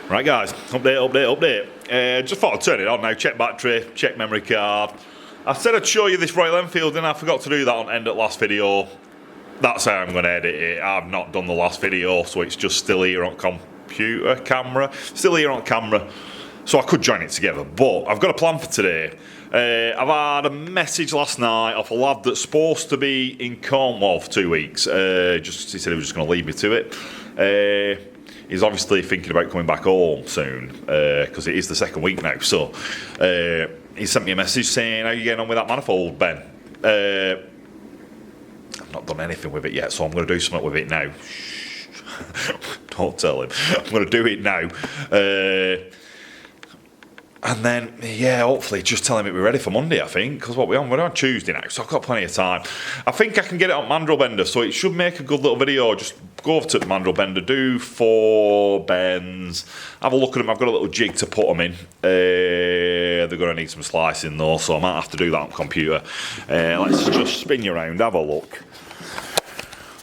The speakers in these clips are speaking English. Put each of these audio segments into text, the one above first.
Right guys, update. Just thought I'd turn it on now, check battery, check memory card. I said I'd show you this Royal Enfield and I forgot to do that on end at last video. That's how I'm going to edit it. I've not done the last video, so it's just still here on camera. Still here on camera, so I could join it together. But I've got a plan for today. I've had a message last night off a lad that's supposed to be in Cornwall for 2 weeks. He said he was just going to leave me to it. He's obviously thinking about coming back home soon because it is the second week now. So he sent me a message saying, "How are you getting on with that manifold, Ben?" I've not done anything with it yet, so I'm going to do something with it now. Don't tell him. I'm going to do it now. And then, yeah, hopefully just tell him it'll be ready for Monday, I think, because we're on Tuesday now, so I've got plenty of time. I think I can get it on Mandrel Bender, so it should make a good little video. Just go over to Mandrel Bender, do 4 bends, have a look at them. I've got a little jig to put them in. They're going to need some slicing though, so I might have to do that on computer. Let's just spin you around, have a look.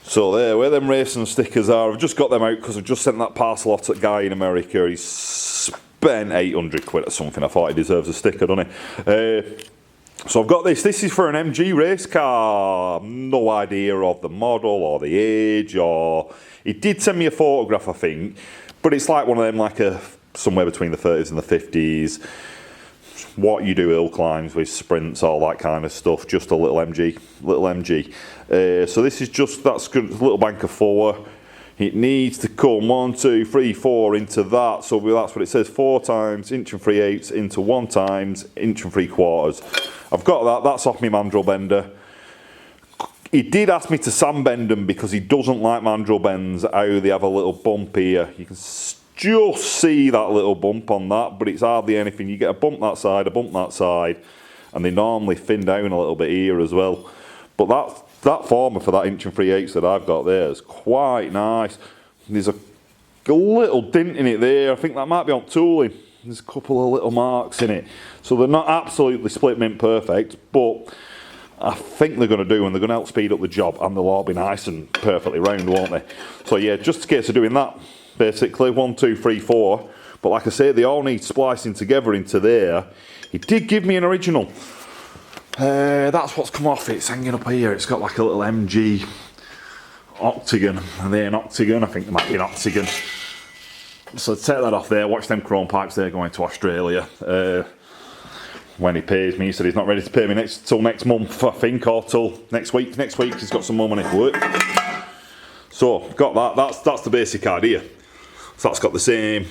So there, where them racing stickers are, I've just got them out because I've just sent that parcel off to a guy in America. He's spent 800 quid or something. I thought he deserves a sticker, doesn't he? So I've got this. This is for an MG race car. No idea of the model or the age, or he did send me a photograph, I think, but it's like one of them, like somewhere between the 30s and the 50s. What you do hill climbs with, sprints, all that kind of stuff. Just a little MG, so this is just that's good. Little bank of 4. It needs to come 1, 2, 3, 4 into that. So that's what it says: 4 times inch and 3/8 into 1 times inch and 3/4. I've got that. That's off my Mandrel Bender. He did ask me to sand bend them because he doesn't like Mandrel bends. How they have a little bump here. You can just see that little bump on that, but it's hardly anything. You get a bump that side, a bump that side, and they normally thin down a little bit here as well. But that former for that inch and 3/8 that I've got there is quite nice. There's a little dint in it there. I think that might be on tooling. There's a couple of little marks in it. So they're not absolutely split mint perfect, but I think they're going to do, and they're going to help speed up the job, and they'll all be nice and perfectly round, won't they? So yeah, just a case of doing that. Basically 1, 2, 3, 4, but like I say, they all need splicing together into there. He did give me an original. That's what's come off it. It's hanging up here. It's got like a little MG octagon. Are they an octagon? I think they might be an octagon. So take that off there. Watch them chrome pipes there going to Australia. When he pays me, he said he's not ready to pay me till next month, I think, or till next week. Next week he's got some more money for work. So got that. That's the basic idea. So that's got the same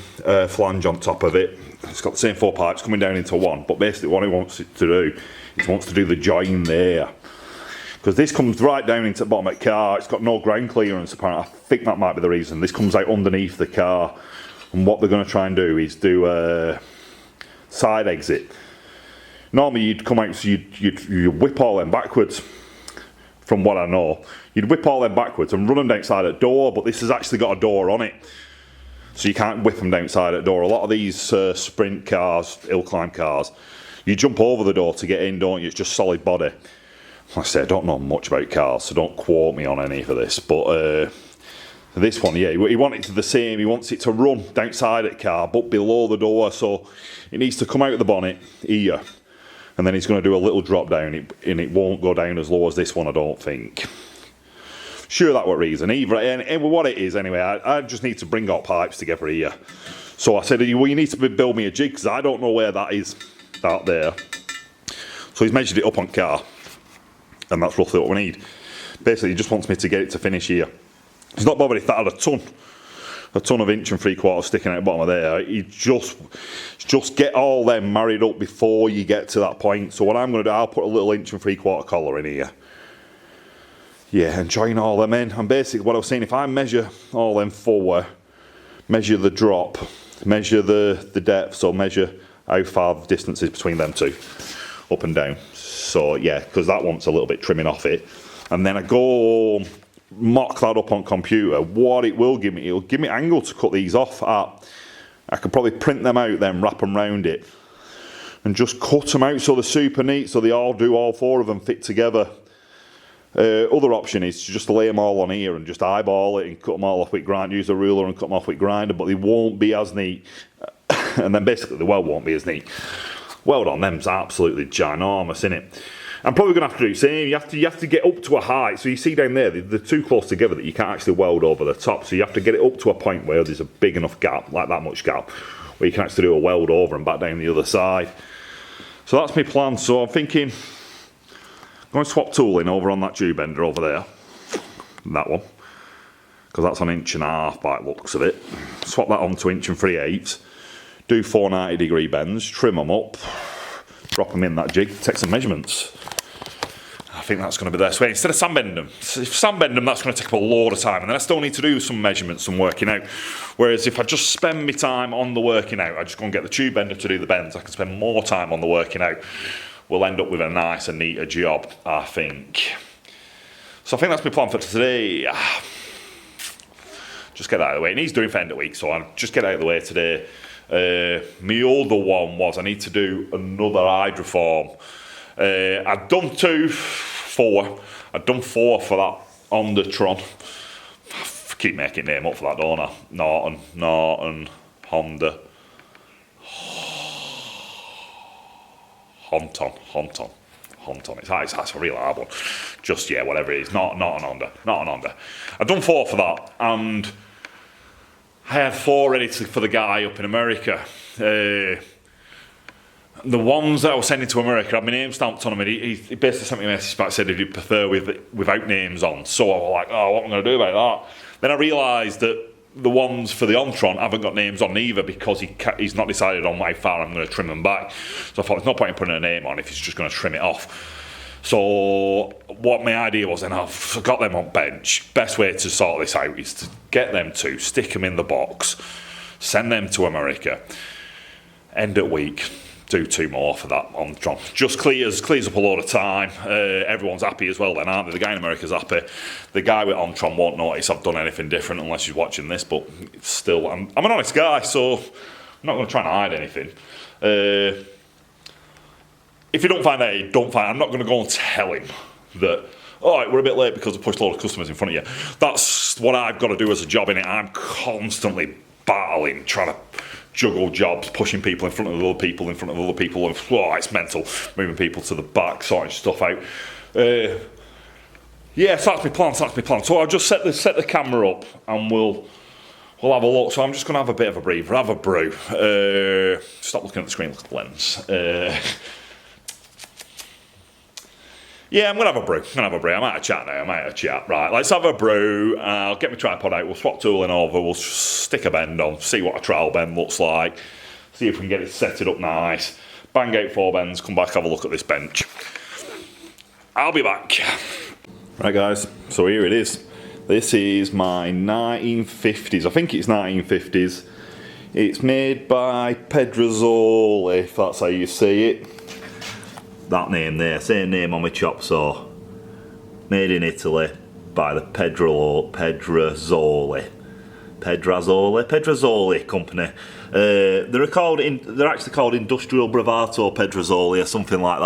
flange on top of it. It's got the same 4 pipes coming down into one. But basically what he wants it to do, he wants to do the join there. Because this comes right down into the bottom of the car. It's got no ground clearance apparently. I think that might be the reason. This comes out underneath the car. And what they're going to try and do is do a side exit. Normally you'd come out, so you'd whip all them backwards. From what I know. You'd whip all them backwards and run them down side of the door, but this has actually got a door on it. So you can't whip them down side of the door. A lot of these sprint cars, hill climb cars, you jump over the door to get in, don't you? It's just solid body. Like I say, I don't know much about cars, so don't quote me on any for this. But this one, yeah, he wants it to the same. He wants it to run down side of the car, but below the door. So it needs to come out of the bonnet here. And then he's going to do a little drop down, and it won't go down as low as this one, I don't think. Sure, that what reason. And what it is anyway, I just need to bring all pipes together here. So I said, well, you need to build me a jig, because I don't know where that is out there. So he's measured it up on car, and that's roughly what we need. Basically, he just wants me to get it to finish here. He's not bothered if that had a ton of inch and 3/4 sticking out the bottom of there. You just get all them married up before you get to that point. So what I'm going to do, I'll put a little inch and 3/4 collar in here. Yeah, and join all them in. And basically what I was saying, if I measure all them forward, measure the drop, measure the depth, so measure how far the distance is between them two, up and down. So yeah, because that wants a little bit trimming off it. And then I go mock that up on computer. What it will give me, it'll give me angle to cut these off at. I could probably print them out, then wrap them round it, and just cut them out so they're super neat, so they all 4 of them fit together. Other option is to just lay them all on here and just eyeball it and cut them all off with grinder, use a ruler and cut them off with grinder, but they won't be as neat. And then basically the weld won't be as neat. Weld on them's absolutely ginormous, isn't it? I'm probably going to have to do the same. You have to get up to a height. So you see down there, they're too close together that you can't actually weld over the top. So you have to get it up to a point where there's a big enough gap, like that much gap, where you can actually do a weld over and back down the other side. So that's my plan. So I'm thinking, I'm going to swap tooling over on that tube bender over there. That one. Because that's an 1.5 inches by the looks of it. Swap that on to 1 3/8. Do 4 90-degree bends, trim them up, drop them in that jig, take some measurements. I think that's going to be the best way. Instead of sandbending them, if sandbending them, that's going to take up a load of time, and then I still need to do some measurements, some working out. Whereas if I just spend my time on the working out, I just go and get the tube bender to do the bends, I can spend more time on the working out. We'll end up with a nicer, neater job, I think. So I think that's my plan for today. Just get that out of the way. It needs doing for end of week, so I'll just get out of the way today. My other one was I need to do another hydroform. I'd done 4. I'd done 4 for that Honda-tron. I keep making name up for that, don't I? Norton, Honda. Honton. It's a real hard one. Just, yeah, whatever it is. Not an Honda. I'd done 4 for that, and I had 4 ready for the guy up in America. The ones that I was sending to America, I had my name stamped on them, and he basically sent me a message back, said he'd prefer without names on. So I was like, oh, what am I going to do about that? Then I realised that the ones for the Ontron haven't got names on either, because he's not decided on how far I'm going to trim them back. So I thought there's no point in putting a name on if he's just going to trim it off. So what my idea was, and I've got them on bench, best way to sort this out is to get them to stick them in the box, send them to America, end of week, do 2 more for that Ontron. Just clears up a load of time. Everyone's happy as well then, aren't they? The guy in America's happy. The guy with Ontron won't notice I've done anything different unless he's watching this, but still, I'm an honest guy, so I'm not going to try and hide anything. If you don't find out, don't find. I'm not going to go and tell him that, all right, we're a bit late because I pushed a lot of customers in front of you. That's what I've got to do as a job in it. I'm constantly battling, trying to juggle jobs, pushing people in front of other people, and it's mental, moving people to the back, sorting stuff out. Yeah, so that's my plan. So I'll just set the camera up, and we'll have a look. So I'm just going to have a bit of a breather, have a brew. Stop looking at the screen, look at the lens. Yeah, I'm going to have a brew. I might have a chat. Right, let's have a brew. I'll get my tripod out. We'll swap tooling over. We'll stick a bend on, see what a trial bend looks like. See if we can get it set up nice. Bang out 4 bends, come back, have a look at this bench. I'll be back. Right, guys, so here it is. This is my 1950s. I think it's 1950s. It's made by Pedrazole, if that's how you say it. That name there, same name on my chop saw. Made in Italy by the Pedrazole company. They're actually called Industrial Bravato Pedrazole or something like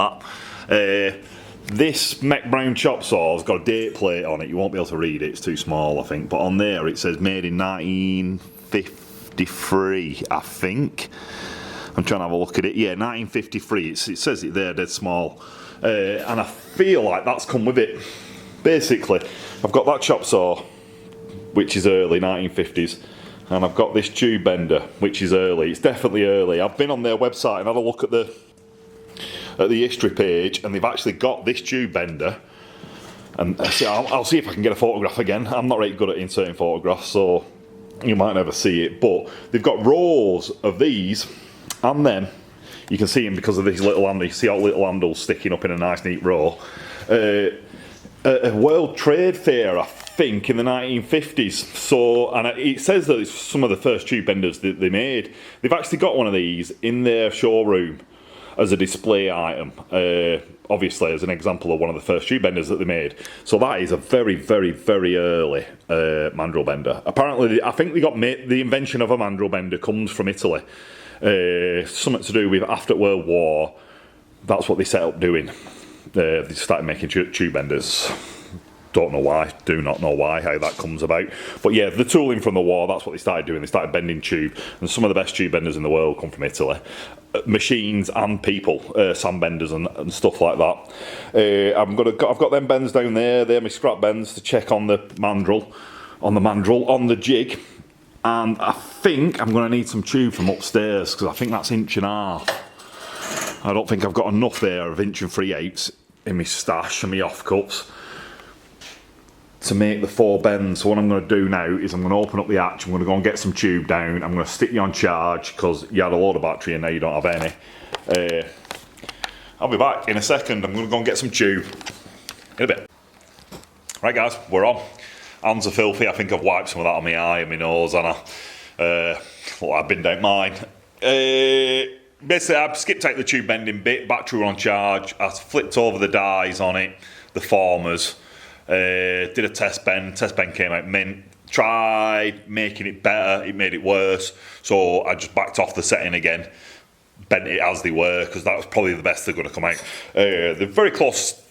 that. This Mech Brown chop saw has got a date plate on it. You won't be able to read it, it's too small I think. But on there it says made in 1953, I think. I'm trying to have a look at it. Yeah, 1953. It says it there, dead small. And I feel like that's come with it. Basically, I've got that chop saw, which is early, 1950s. And I've got this tube bender, which is early. It's definitely early. I've been on their website and had a look at the history page, and they've actually got this tube bender. And I'll see if I can get a photograph again. I'm not really good at inserting photographs, so you might never see it. But they've got rows of these. And then you can see them because of these little handles. You see all little handles sticking up in a nice neat row. A World Trade Fair, I think, in the 1950s. So, and it says that it's some of the first tube benders that they made. They've actually got one of these in their showroom as a display item. Obviously, as an example of one of the first tube benders that they made. So that is a very, very, very early mandrel bender. Apparently, I think the invention of a mandrel bender comes from Italy. Something to do with after World War. That's what they set up doing. They started making tube benders. Don't know why, do not know why, how that comes about. But yeah, the tooling from the war, that's what they started doing. They started bending tube, and some of the best tube benders in the world come from Italy. Machines and people, sand benders and stuff like that. I've got them bends down there. They're my scrap bends to check on the mandrel, on the jig. And I think I'm going to need some tube from upstairs, because I think that's 1.5 inches. I don't think I've got enough there of 1 3/8 in my stash and my offcuts to make the 4 bends. So what I'm going to do now is I'm going to open up the hatch, I'm going to go and get some tube down, I'm going to stick you on charge because you had a load of battery and now you don't have any. I'll be back in a second. I'm going to go and get some tube in a bit. Right guys, we're on. Hands are filthy. I think I've wiped some of that on my eye and my nose, and I've been down mine. Basically I skipped out the tube bending bit, battery were on charge, I flipped over the dies on it, the formers. Did a test bend came out mint, tried making it better, it made it worse, so I just backed off the setting again, bent it as they were, because that was probably the best they're going to come out. They're very close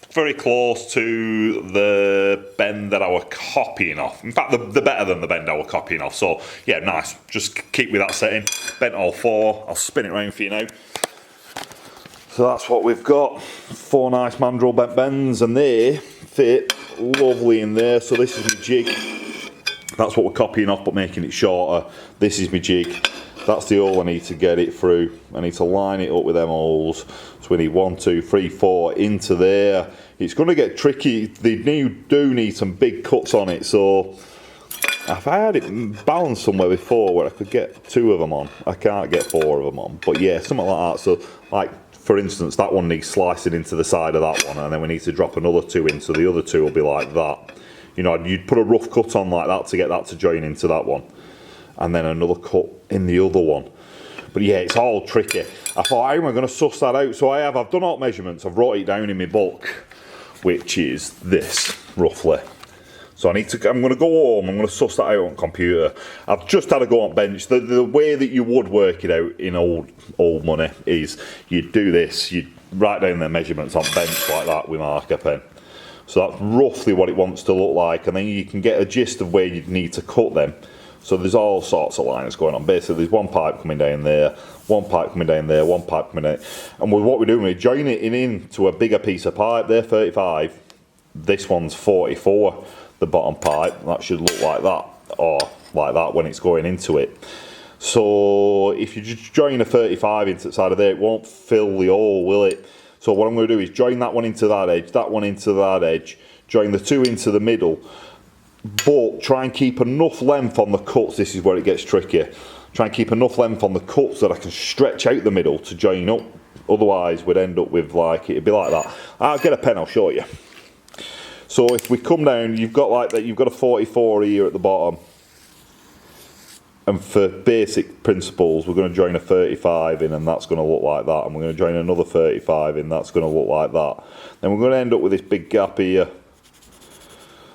to the bend that I was copying off. In fact, they're better than the bend I was copying off, so yeah, nice, just keep with that setting. Bent all 4, I'll spin it around for you now. So that's what we've got, 4 nice mandrel bent bends, and they fit lovely in there. So this is my jig, that's what we're copying off but making it shorter. This is my jig, that's the hole I need to get it through. I need to line it up with them holes. So we need 1, 2, 3, 4 into there. It's going to get tricky. They do need some big cuts on it, so if I had it balanced somewhere before where I could get 2 of them on, I can't get 4 of them on, but yeah, something like that. So like for instance, that one needs slicing into the side of that one, and then we need to drop another 2 in, so the other 2 will be like that. You know, you'd put a rough cut on like that to get that to join into that one, and then another cut in the other one. But yeah, it's all tricky. I thought, how am I going to suss that out? So I've done all measurements, I've wrote it down in my book, which is this, roughly. So I'm going to go home, I'm going to suss that out on computer. I've just had a go on bench. The way that you would work it out in old money is you'd do this, you'd write down the measurements on bench like that with marker pen. So that's roughly what it wants to look like, and then you can get a gist of where you'd need to cut them. So there's all sorts of lines going on. Basically there's 1 pipe coming down there, 1 pipe coming down there, 1 pipe coming down. And what we're doing, we're joining it into a bigger piece of pipe. They're 35, this one's 44. The bottom pipe, that should look like that, or like that when it's going into it. So if you just join a 35 into the side of there, it won't fill the hole, will it? So what I'm going to do is join that one into that edge, that one into that edge, join the 2 into the middle, but try and keep enough length on the cuts. This is where it gets tricky. Try and keep enough length on the cuts that I can stretch out the middle to join up. Otherwise we'd end up with like, it'd be like that. I'll get a pen, I'll show you. So if we come down, you've got like that, you've got a 44 here at the bottom. And for basic principles, we're going to join a 35 in, and that's going to look like that. And we're going to join another 35 in, that's going to look like that. Then we're going to end up with this big gap here.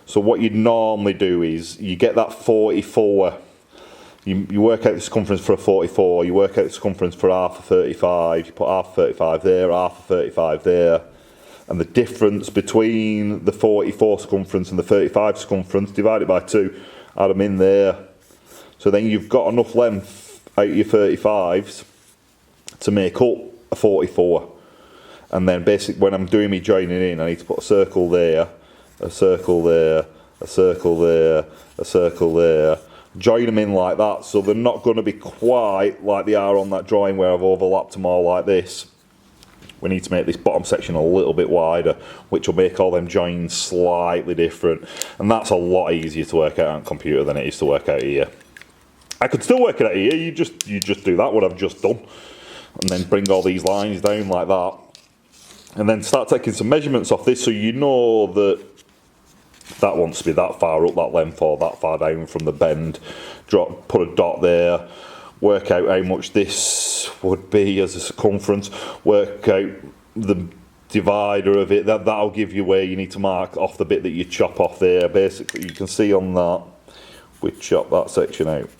So what you'd normally do is, you get that 44, you work out the circumference for a 44, you work out the circumference for half a 35, you put half a 35 there, half a 35 there. And the difference between the 44 circumference and the 35 circumference, divide it by 2, add them in there. So then you've got enough length out of your 35s to make up a 44. And then basically when I'm doing my joining in, I need to put a circle there, a circle there, a circle there, a circle there. Join them in like that, so they're not going to be quite like they are on that drawing where I've overlapped them all like this. We need to make this bottom section a little bit wider, which will make all them joins slightly different. And that's a lot easier to work out on computer than it is to work out here. I could still work it out here, you just do that, what I've just done. And then bring all these lines down like that. And then start taking some measurements off this so you know that that wants to be that far up that length or that far down from the bend. Put a dot there. Work out how much this would be as a circumference, work out the divider of it, that'll give you where you need to mark off the bit that you chop off there. Basically you can see on that, we chop that section out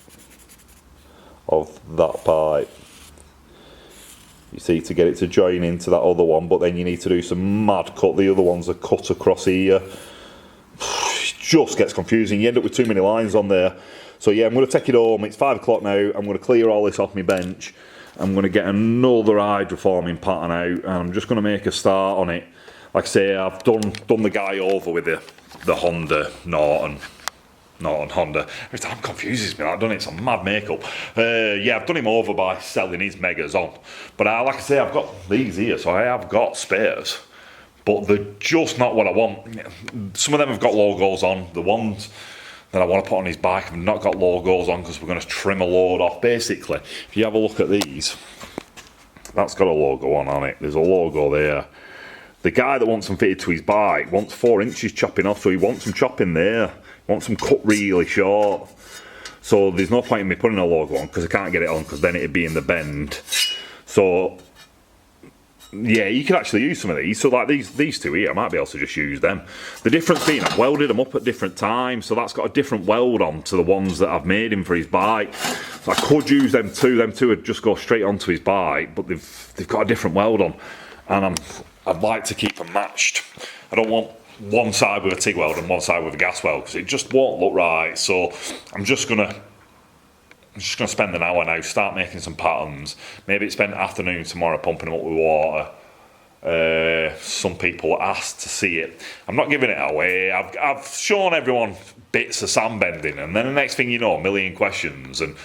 of that pipe. You see, to get it to join into that other one, but then you need to do some mad cut. The other ones are cut across here. just gets confusing. You end up with too many lines on there. So yeah, I'm going to take it home. It's 5 o'clock now. I'm going to clear all this off my bench. I'm going to get another hydroforming pattern out, and I'm just going to make a start on it. Like I say, I've done the guy over with the Honda Norton Honda. Every time confuses me, I've done it. It's a mad makeup. Yeah, I've done him over by selling his Megas on. But like I say, I've got these here, so I have got spares. But they're just not what I want. Some of them have got logos on. The ones that I want to put on his bike have not got logos on because we're going to trim a load off. Basically, if you have a look at these, that's got a logo on it. There's a logo there. The guy that wants them fitted to his bike wants 4 inches chopping off, so he wants them chopping there. He wants them cut really short. So there's no point in me putting a logo on because I can't get it on because then it'd be in the bend. So yeah, you could actually use some of these. So like these two here, I might be able to just use them. The difference being I've welded them up at different times, so that's got a different weld on to the ones that I've made him for his bike. So I could use them two. Them two would just go straight onto his bike, but they've got a different weld on, and I'd like to keep them matched. I don't want one side with a TIG weld and one side with a gas weld because it just won't look right. So I'm just gonna spend an hour now, start making some patterns. Maybe spend the afternoon tomorrow pumping them up with water. Some people asked to see it. I'm not giving it away. I've shown everyone bits of sand bending, and then the next thing you know, a million questions and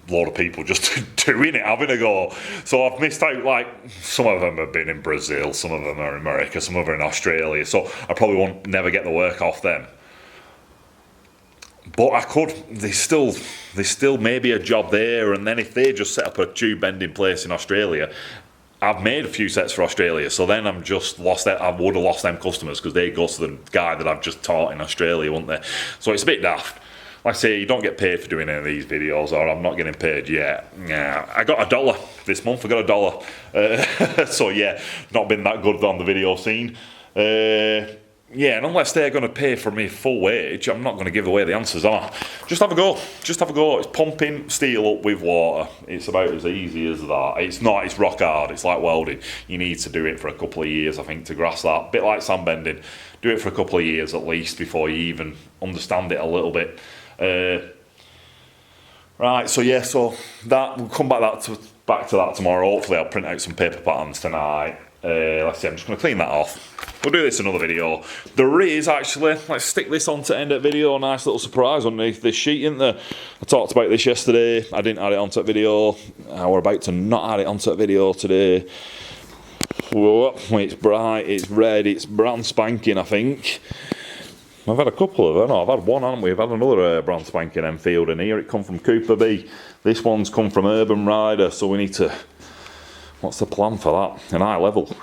a lot of people just doing it, having a go. So I've missed out, like, some of them have been in Brazil, some of them are in America, some of them are in Australia, so I probably won't never get the work off them. But I could, there's still maybe a job there, and then if they just set up a tube bending place in Australia, I've made a few sets for Australia, so then I'm just lost that. I would have lost them customers because they go to the guy that I've just taught in Australia, wouldn't they? So it's a bit daft. Like I say, you don't get paid for doing any of these videos, or I'm not getting paid yet. Yeah, I got $1 this month. I got $1. So yeah, not been that good on the video scene. Yeah, and unless they're going to pay for me full wage, I'm not going to give away the answers, am I? Just have a go. Just have a go. It's pumping steel up with water. It's about as easy as that. It's not. It's rock hard. It's like welding. You need to do it for a couple of years, I think, to grasp that. Bit like sand bending. Do it for a couple of years at least before you even understand it a little bit. Right, so yeah, so that we'll come back to that tomorrow. Hopefully I'll print out some paper patterns tonight. Let's see, I'm just going to clean that off. We'll do this another video. There is actually, let's stick this on to end that video, a nice little surprise underneath this sheet, isn't there? I talked about this yesterday, I didn't add it onto that video. We're about to not add it onto that video today. Whoa, it's bright, it's red, it's brand spanking, I think. I've had a couple of them. No, I've had one, haven't we? I've had another brand spanking Enfield in here. It come from Cooper B. This one's come from Urban Rider, so we need to... What's the plan for that? An eye level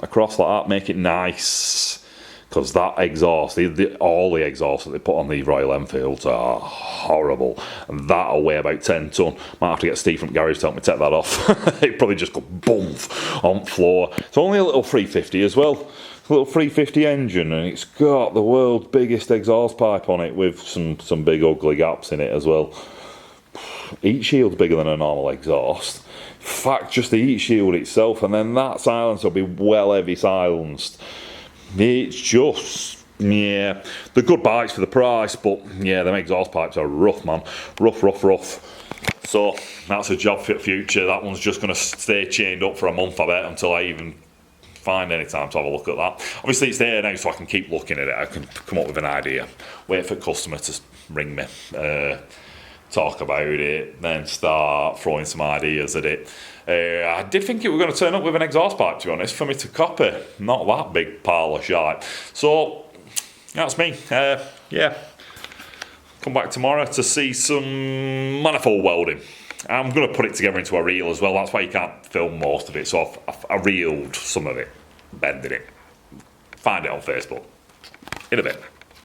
across like that, make it nice. Because that exhaust, all the exhausts that they put on these Royal Enfields are horrible. And that'll weigh about 10 tonne. Might have to get Steve from garage to help me take that off. It probably just go boom on the floor. It's only a little 350 as well. A little 350 engine, and it's got the world's biggest exhaust pipe on it with some big ugly gaps in it as well. Heat shield's bigger than a normal exhaust. In fact, just the heat shield itself, and then that silencer will be well heavy silenced. It's just, yeah, they're good bikes for the price, but yeah, them exhaust pipes are rough, man. Rough. So that's a job for the future. That one's just going to stay chained up for a month, I bet, until I even find any time to have a look at that. Obviously it's there now, so I can keep looking at it. I can come up with an idea, wait for a customer to ring me, talk about it, then start throwing some ideas at it. I did think it was going to turn up with an exhaust pipe, to be honest, for me to copy. Not that big pile of shite. So that's me. Yeah, come back tomorrow to see some manifold welding. I'm going to put it together into a reel as well. That's why you can't film most of it. So I reeled some of it, bending it. Find it on Facebook. In a bit.